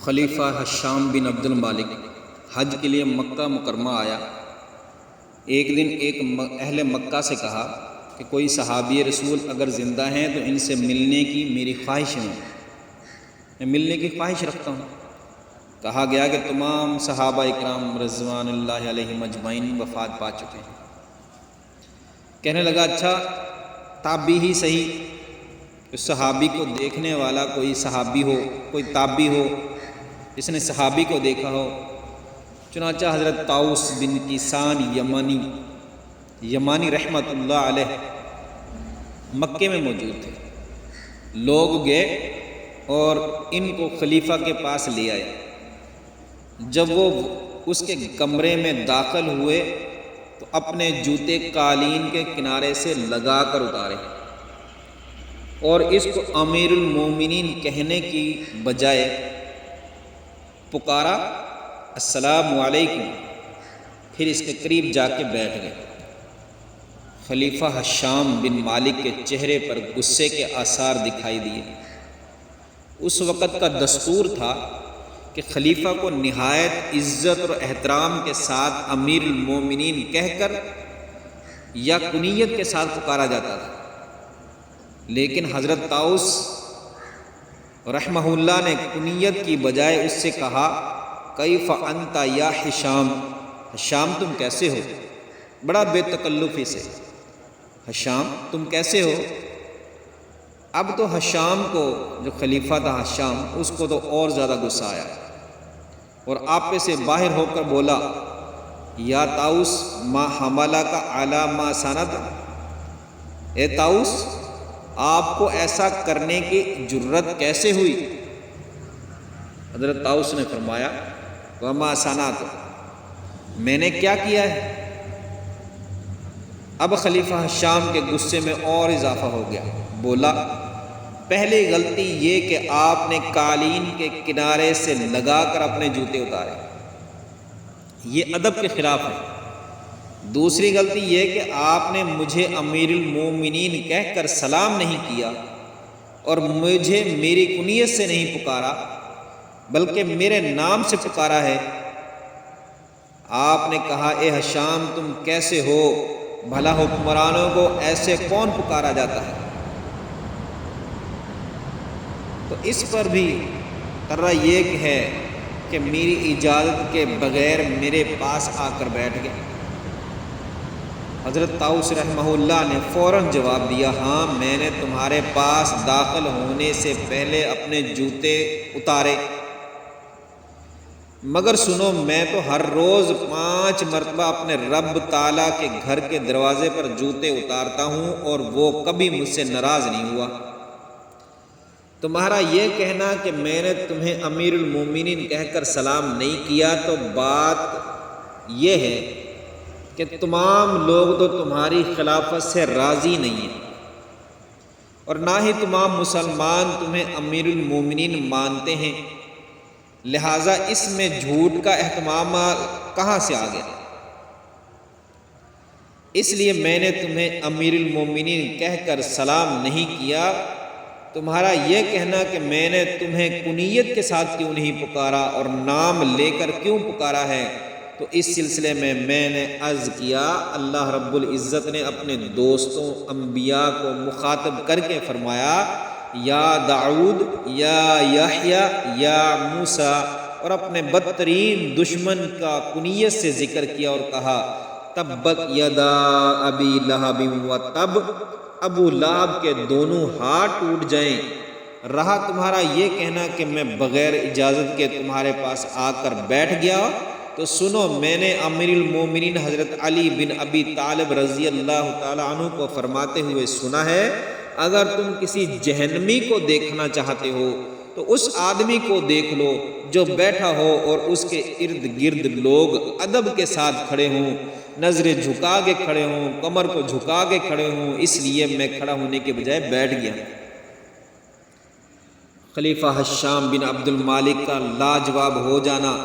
خلیفہ حشام بن عبد المالک حج کے لیے مکہ مکرمہ آیا۔ ایک دن ایک اہل مکہ سے کہا کہ کوئی صحابی رسول اگر زندہ ہیں تو ان سے ملنے کی میری خواہش ہے، میں ملنے کی خواہش رکھتا ہوں۔ کہا گیا کہ تمام صحابہ اکرام رضوان اللہ علیہم اجمعین وفات پا چکے ہیں۔ کہنے لگا اچھا تابعی ہی صحیح، کہ صحابی کو دیکھنے والا کوئی صحابی ہو، کوئی تابعی ہو جس نے صحابی کو دیکھا ہو۔ چنانچہ حضرت طاؤس بن کیسان یمانی رحمۃ اللہ علیہ مکے میں موجود تھے۔ لوگ گئے اور ان کو خلیفہ کے پاس لے آئے۔ جب وہ اس کے کمرے میں داخل ہوئے تو اپنے جوتے قالین کے کنارے سے لگا کر اتارے اور اس کو امیر المومنین کہنے کی بجائے پکارا السلام علیکم، پھر اس کے قریب جا کے بیٹھ گئے۔ خلیفہ حشام بن مالک کے چہرے پر غصے کے آثار دکھائی دیے۔ اس وقت کا دستور تھا کہ خلیفہ کو نہایت عزت اور احترام کے ساتھ امیر المومنین کہہ کر یا کنیت کے ساتھ پکارا جاتا تھا، لیکن حضرت طاؤس رحمہ اللہ نے کنیت کی بجائے اس سے کہا کیف انت یا حشام، حشام تم کیسے ہو؟ بڑا بے تکلفی سے، حشام تم کیسے ہو؟ اب تو حشام کو، جو خلیفہ تھا حشام، اس کو تو اور زیادہ غصہ آیا اور آپے سے باہر ہو کر بولا یا طاؤس ما حملک علی ما صنعت، اے طاؤس آپ کو ایسا کرنے کی جرت کیسے ہوئی؟ حضرت طاؤس نے فرمایا وما صنعت، میں نے کیا کیا ہے؟ اب خلیفہ حشام کے غصے میں اور اضافہ ہو گیا، بولا پہلی غلطی یہ کہ آپ نے قالین کے کنارے سے لگا کر اپنے جوتے اتارے، یہ ادب کے خلاف ہے۔ دوسری غلطی یہ کہ آپ نے مجھے امیر المومنین کہہ کر سلام نہیں کیا اور مجھے میری کنیت سے نہیں پکارا بلکہ میرے نام سے پکارا ہے۔ آپ نے کہا اے حشام تم کیسے ہو؟ بھلا حکمرانوں کو ایسے کون پکارا جاتا ہے؟ تو اس پر بھی طرح یہ ہے کہ میری اجازت کے بغیر میرے پاس آ کر بیٹھ گئے۔ حضرت طاؤس رحمہ اللہ نے فوراً جواب دیا ہاں میں نے تمہارے پاس داخل ہونے سے پہلے اپنے جوتے اتارے، مگر سنو میں تو ہر روز 5 مرتبہ اپنے رب تعالیٰ کے گھر کے دروازے پر جوتے اتارتا ہوں اور وہ کبھی مجھ سے ناراض نہیں ہوا۔ تمہارا یہ کہنا کہ میں نے تمہیں امیر المومنین کہہ کر سلام نہیں کیا تو بات یہ ہے کہ تمام لوگ تو تمہاری خلافت سے راضی نہیں ہیں اور نہ ہی تمام مسلمان تمہیں امیر المومنین مانتے ہیں، لہٰذا اس میں جھوٹ کا اہتمام کہاں سے آ گیا؟ اس لیے میں نے تمہیں امیر المومنین کہہ کر سلام نہیں کیا۔ تمہارا یہ کہنا کہ میں نے تمہیں کنیت کے ساتھ کیوں نہیں پکارا اور نام لے کر کیوں پکارا ہے، تو اس سلسلے میں نے عرض کیا اللہ رب العزت نے اپنے دوستوں انبیاء کو مخاطب کر کے فرمایا یا داؤد یا یحییٰ یا موسیٰ، اور اپنے بدترین دشمن کا کنیت سے ذکر کیا اور کہا تبت یدا ابی لہب و تب، ابو لہب کے دونوں ہاتھ ٹوٹ جائیں۔ رہا تمہارا یہ کہنا کہ میں بغیر اجازت کے تمہارے پاس آ کر بیٹھ گیا، تو سنو میں نے امیر المومنین حضرت علی بن ابی طالب رضی اللہ تعالیٰ عنہ کو فرماتے ہوئے سنا ہے اگر تم کسی جہنمی کو دیکھنا چاہتے ہو تو اس آدمی کو دیکھ لو جو بیٹھا ہو اور اس کے ارد گرد لوگ ادب کے ساتھ کھڑے ہوں، نظریں جھکا کے کھڑے ہوں، کمر کو جھکا کے کھڑے ہوں، اس لیے میں کھڑا ہونے کے بجائے بیٹھ گیا۔ خلیفہ حشام بن عبد المالک کا لاجواب ہو جانا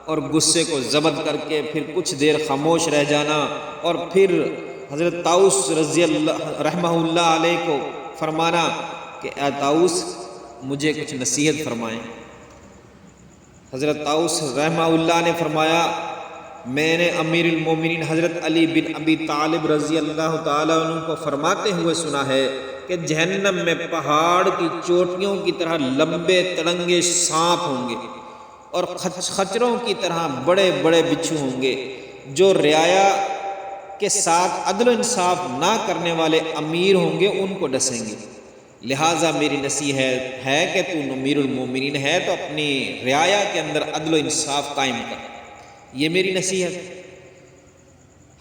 اور غصے کو ضبط کر کے پھر کچھ دیر خاموش رہ جانا اور پھر حضرت طاؤس رضی اللہ رحمہ اللہ علیہ کو فرمانا کہ اے طاؤس مجھے کچھ نصیحت فرمائیں۔ حضرت طاؤس رحمہ اللہ نے فرمایا میں نے امیر المومنین حضرت علی بن ابی طالب رضی اللہ تعالیٰ عنہ کو فرماتے ہوئے سنا ہے کہ جہنم میں پہاڑ کی چوٹیوں کی طرح لمبے تڑنگے سانپ ہوں گے اور خچروں کی طرح بڑے بڑے بچھو ہوں گے جو رعایا کے ساتھ عدل و انصاف نہ کرنے والے امیر ہوں گے ان کو ڈسیں گے۔ لہٰذا میری نصیحت ہے کہ تو امیر المومنین ہے تو اپنی رعایا کے اندر عدل و انصاف قائم کر، یہ میری نصیحت۔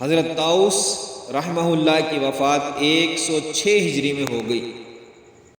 حضرت طاؤس رحمہ اللہ کی وفات 106 ہجری میں ہو گئی۔